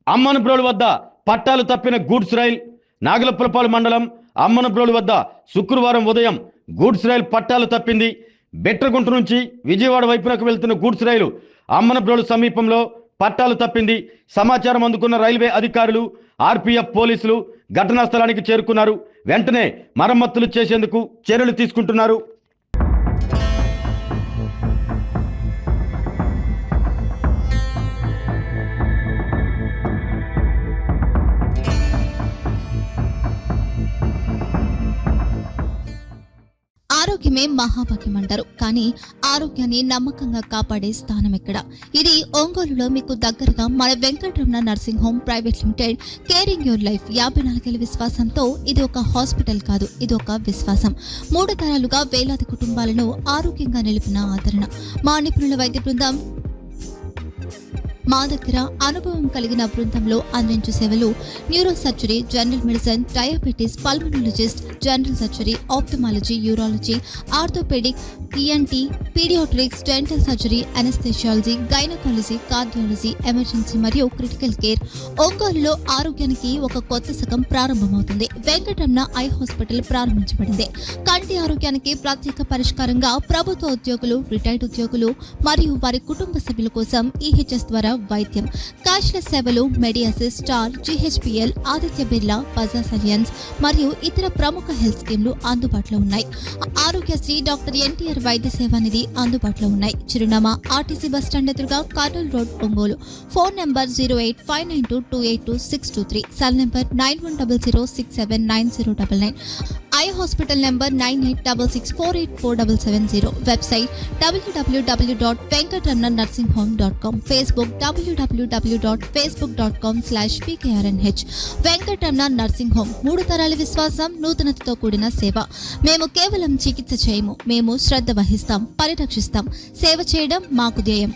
అమ్మనబ్రోలు వద్ద పట్టాలు తప్పిన గూడ్స్ రైల్. నాగలపురపాడు మండలం అమ్మనబ్రోలు వద్ద శుక్రవారం ఉదయం గూడ్స్ రైలు పట్టాలు తప్పింది. బెట్రగుంట నుంచి విజయవాడ వైపునకు వెళ్తున్న గూడ్స్ రైలు అమ్మనబ్రోలు సమీపంలో పట్టాలు తప్పింది. సమాచారం అందుకున్న రైల్వే అధికారులు, ఆర్పీఎఫ్ పోలీసులు ఘటనా స్థలానికి చేరుకున్నారు. వెంటనే మరమ్మతులు చేసేందుకు చర్యలు తీసుకుంటున్నారు. ఆరోగ్యమే మహాభాగ్యం అంటారు. కానీ ఆరోగ్యాన్ని నమ్మకంగా కాపాడే స్థానం ఎక్కడ? ఇది ఒంగోలులో మీకు దగ్గరగా మన Venkataramana nursing home private limited. Caring your life 54 విశ్వాసంతో ఇది ఒక హాస్పిటల్ కాదు, ఇది ఒక విశ్వాసం. 3 తరాలుగా వేలాది కుటుంబాలను ఆరోగ్యంగా నిలిపిన ఆదరణ. మా నిపుణుల వైద్య బృందం మా దగ్గర అనుభవం కలిగిన బృందంలో అందించే సేవలు: neuro surgery, general medicine, diabetes, pulmonologist, general surgery, ophthalmology, urology, orthopaedic, ENT, paediatrics, dental surgery, anaesthesiology, gynaecology, cardiology, emergency మరియు క్రిటికల్ కేర్. ఒంగోలులో ఆరోగ్యానికి ఒక కొత్త శకం ప్రారంభమవుతుంది. వెంకటరమణ ఐ హాస్పిటల్ ప్రారంభించబడింది. కంటి ఆరోగ్యానికి ప్రత్యేక పరిష్కారంగా ప్రభుత్వ ఉద్యోగులు, రిటైర్డ్ ఉద్యోగులు మరియు వారి కుటుంబ సభ్యుల కోసం ఈహెచ్ఎస్ ద్వారా వైద్యం. క్యాష్లెస్ సేవలు మెడియాసిస్, స్టార్, జీహెచ్పీఎల్, ఆదిత్య బిర్లా, బజాజ్ అలియన్స్ మరియు ఇతర ప్రముఖ హెల్త్ స్కీమ్లు అందుబాటులో ఉన్నాయి. ఆరోగ్యశ్రీ, డాక్టర్ ఎన్టీఆర్ వైద్య సేవా నిధి అందుబాటులో ఉన్నాయి. చిరునామా ఆర్టీసీ బస్టాండ్ ఎదురుగా, Kurnool road, Ongole. Phone number 08592282623. Cell number 9100679099. Eye hospital number 9866484770. Website www.venkatramanarsinghome.com. Facebook www.facebook.com/pkrnh. Venkataramana nursing home. 3 తరాల విశ్వాసం, నూతనతతో కూడిన సేవ. మేము కేవలం చికిత్స చేయము, మేము శ్రద్ధ వహిస్తాం, పరిరక్షిస్తాం. సేవ చేయడం మాకు ధ్యేయం.